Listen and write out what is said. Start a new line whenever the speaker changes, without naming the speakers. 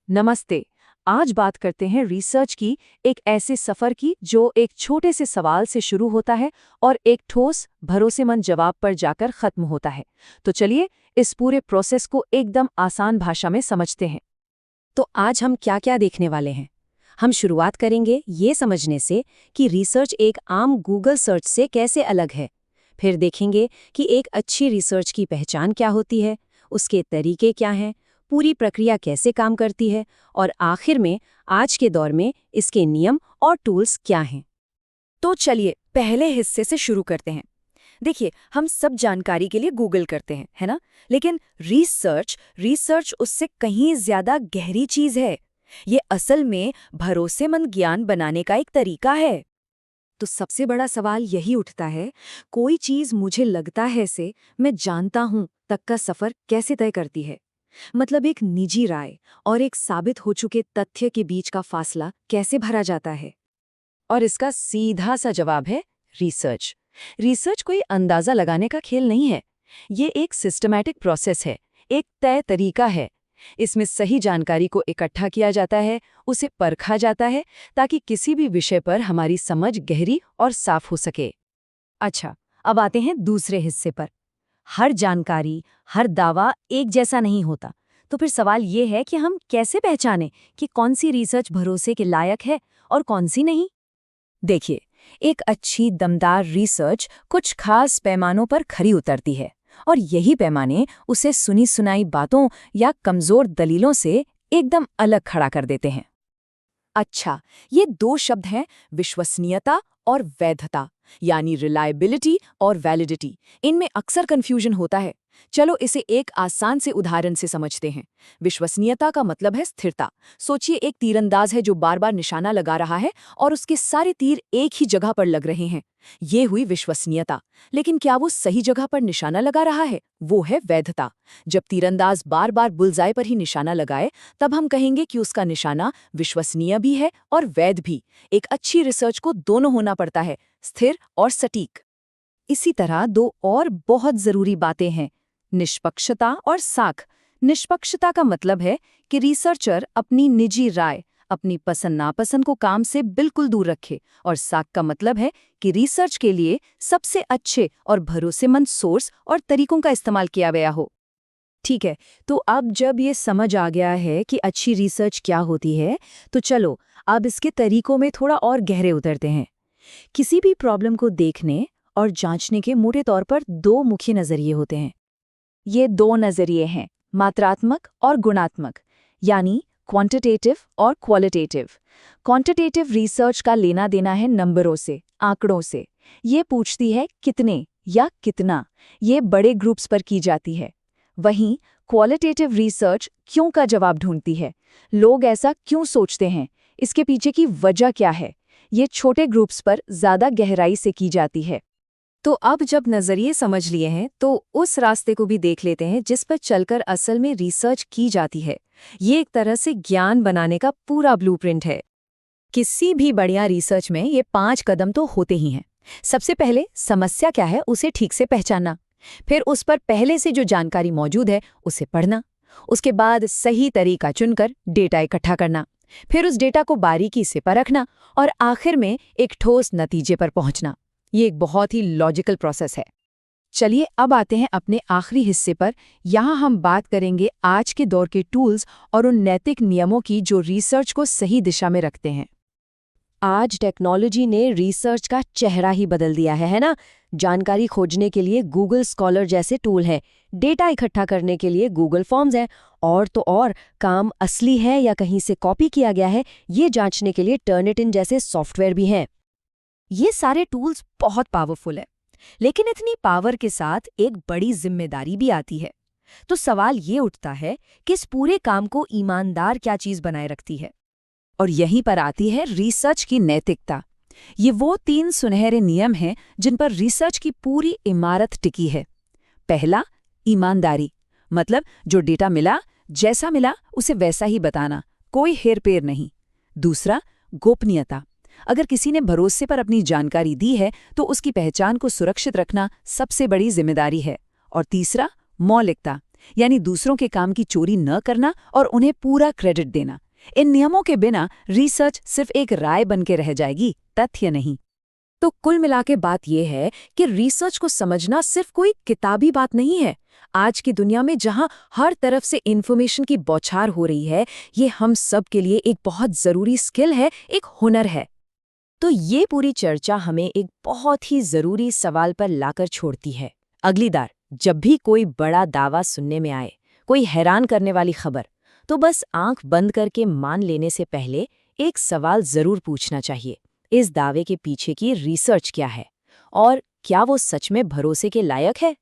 नमस्ते। आज बात करते हैं रिसर्च की, एक ऐसे सफर की जो एक छोटे से सवाल से शुरू होता है और एक ठोस, भरोसेमंद जवाब पर जाकर खत्म होता है। तो चलिए इस पूरे प्रोसेस को एकदम आसान भाषा में समझते हैं।
तो आज हम क्या-क्या देखने वाले हैं? हम शुरुआत करेंगे ये समझने से कि रिसर्च एक आम गूगल सर्च से कैसे अलग है। फिर देखेंगे कि एक अच्छी रिसर्च की पहचान क्या होती है, उसके तरीके क्या हैं, पूरी प्रक्रिया कैसे काम करती है और आखिर में आज के दौर में इसके नियम और टूल्स क्या हैं। तो चलिए पहले हिस्से से शुरू करते हैं। देखिए, हम सब जानकारी के लिए गूगल करते हैं, है ना? लेकिन रिसर्च उससे कहीं ज्यादा गहरी चीज है। ये असल में भरोसेमंद ज्ञान बनाने का एक तरीका है। तो सबसे बड़ा सवाल यही उठता है, कोई चीज मुझे लगता है से मैं जानता हूं तक का सफर कैसे तय करती है? मतलब एक निजी राय और एक साबित हो चुके तथ्य के बीच का फासला कैसे भरा जाता है? और इसका सीधा सा जवाब है रिसर्च। रिसर्च कोई अंदाजा लगाने का खेल नहीं है। ये एक सिस्टमैटिक प्रोसेस है, एक तय तरीका है। इसमें सही जानकारी को इकट्ठा किया जाता है, उसे परखा जाता है ताकि किसी भी विषय पर हमारी समझ गहरी और साफ हो सके। अच्छा, अब आते हैं दूसरे हिस्से पर। हर जानकारी, हर दावा एक जैसा नहीं होता। तो फिर सवाल ये है कि हम कैसे पहचानें कि कौन सी रिसर्च भरोसे के लायक है और कौन सी नहीं? देखिए, एक अच्छी दमदार रिसर्च कुछ खास पैमानों पर खरी उतरती है और यही पैमाने उसे सुनी सुनाई बातों या कमजोर दलीलों से एकदम अलग खड़ा कर देते हैं। अच्छा, ये दो शब्द हैं, विश्वसनीयता और वैधता, यानी रिलायबिलिटी और वैलिडिटी। इनमें अक्सर कंफ्यूजन होता है। चलो इसे एक आसान से उदाहरण से समझते हैं। विश्वसनीयता का मतलब है स्थिरता। सोचिए, एक तीरंदाज है जो बार बार निशाना लगा रहा है और उसके सारे तीर एक ही जगह पर लग रहे हैं। ये हुई विश्वसनीयता। लेकिन क्या वो सही जगह पर निशाना लगा रहा है? वो है वैधता। जब तीरंदाज बार बार बुलजाय पर ही निशाना लगाए, तब हम कहेंगे कि उसका निशाना विश्वसनीय भी है और वैध भी। एक अच्छी रिसर्च को दोनों होना पड़ता है, स्थिर और सटीक। इसी तरह दो और बहुत जरूरी बातें हैं, निष्पक्षता और साख। निष्पक्षता का मतलब है कि रिसर्चर अपनी निजी राय, अपनी पसंद नापसंद को काम से बिल्कुल दूर रखे, और साख का मतलब है कि रिसर्च के लिए सबसे अच्छे और भरोसेमंद सोर्स और तरीकों का इस्तेमाल किया गया हो। ठीक है, तो अब जब ये समझ आ गया है कि अच्छी रिसर्च क्या होती है, तो चलो अब इसके तरीकों में थोड़ा और गहरे उतरते हैं। किसी भी प्रॉब्लम को देखने और जांचने के मोटे तौर पर दो मुख्य नजरिए होते हैं। ये दो नजरिए हैं, मात्रात्मक और गुणात्मक, यानी क्वांटिटेटिव और क्वालिटेटिव। क्वांटिटेटिव रिसर्च का लेना देना है नंबरों से, आंकड़ों से। ये पूछती है कितने या कितना, ये बड़े ग्रुप्स पर की जाती है। वहीं क्वालिटेटिव रिसर्च क्यों का जवाब ढूंढती है, लोग ऐसा क्यों सोचते हैं, इसके पीछे की वजह क्या है, ये छोटे ग्रुप्स पर ज्यादा गहराई से की जाती है। तो अब जब नजरिए समझ लिए हैं, तो उस रास्ते को भी देख लेते हैं जिस पर चलकर असल में रिसर्च की जाती है। ये एक तरह से ज्ञान बनाने का पूरा ब्लूप्रिंट है। किसी भी बढ़िया रिसर्च में ये 5 कदम तो होते ही हैं। सबसे पहले समस्या क्या है उसे ठीक से पहचानना, फिर उस पर पहले से जो जानकारी मौजूद है उसे पढ़ना, उसके बाद सही तरीका चुनकर डेटा इकट्ठा करना, फिर उस डेटा को बारीकी से परखना और आखिर में एक ठोस नतीजे पर पहुंचना। ये एक बहुत ही लॉजिकल प्रोसेस है। चलिए अब आते हैं अपने आखिरी हिस्से पर। यहाँ हम बात करेंगे आज के दौर के टूल्स और उन नैतिक नियमों की जो रिसर्च को सही दिशा में रखते हैं। आज टेक्नोलॉजी ने रिसर्च का चेहरा ही बदल दिया है ना? जानकारी खोजने के लिए गूगल स्कॉलर जैसे टूल हैं, डेटा इकट्ठा करने के लिए गूगल फॉर्म्स हैं, और तो और काम असली है या कहीं से कॉपी किया गया है ये जांचने के लिए टर्निटिन जैसे सॉफ्टवेयर भी हैं। ये सारे टूल्स बहुत पावरफुल है, लेकिन इतनी पावर के साथ एक बड़ी जिम्मेदारी भी आती है। तो सवाल ये उठता है कि इस पूरे काम को ईमानदार क्या चीज बनाए रखती है? और यहीं पर आती है रिसर्च की नैतिकता। ये वो 3 सुनहरे नियम हैं जिन पर रिसर्च की पूरी इमारत टिकी है। पहला, ईमानदारी, मतलब जो डेटा मिला, जैसा मिला उसे वैसा ही बताना, कोई हेरफेर नहीं। दूसरा, गोपनीयता, अगर किसी ने भरोसे पर अपनी जानकारी दी है तो उसकी पहचान को सुरक्षित रखना सबसे बड़ी जिम्मेदारी है। और तीसरा, मौलिकता,
यानी दूसरों के काम की चोरी न करना और उन्हें पूरा क्रेडिट देना। इन नियमों के बिना रिसर्च सिर्फ एक राय बन के रह जाएगी, तथ्य नहीं।
तो कुल मिला के बात यह है कि रिसर्च को समझना सिर्फ कोई किताबी बात नहीं है। आज की दुनिया में जहां हर तरफ से इन्फॉर्मेशन की बौछार हो रही है, ये हम सब के लिए एक बहुत ज़रूरी स्किल है, एक हुनर है। तो ये पूरी चर्चा हमें एक बहुत ही ज़रूरी सवाल पर लाकर छोड़ती है। अगली बार जब भी कोई बड़ा दावा सुनने में आए, कोई हैरान करने वाली खबर, तो बस आंख बंद करके मान लेने से पहले एक सवाल ज़रूर पूछना चाहिए। इस दावे के पीछे की रिसर्च क्या है? और क्या वो सच में भरोसे के लायक है?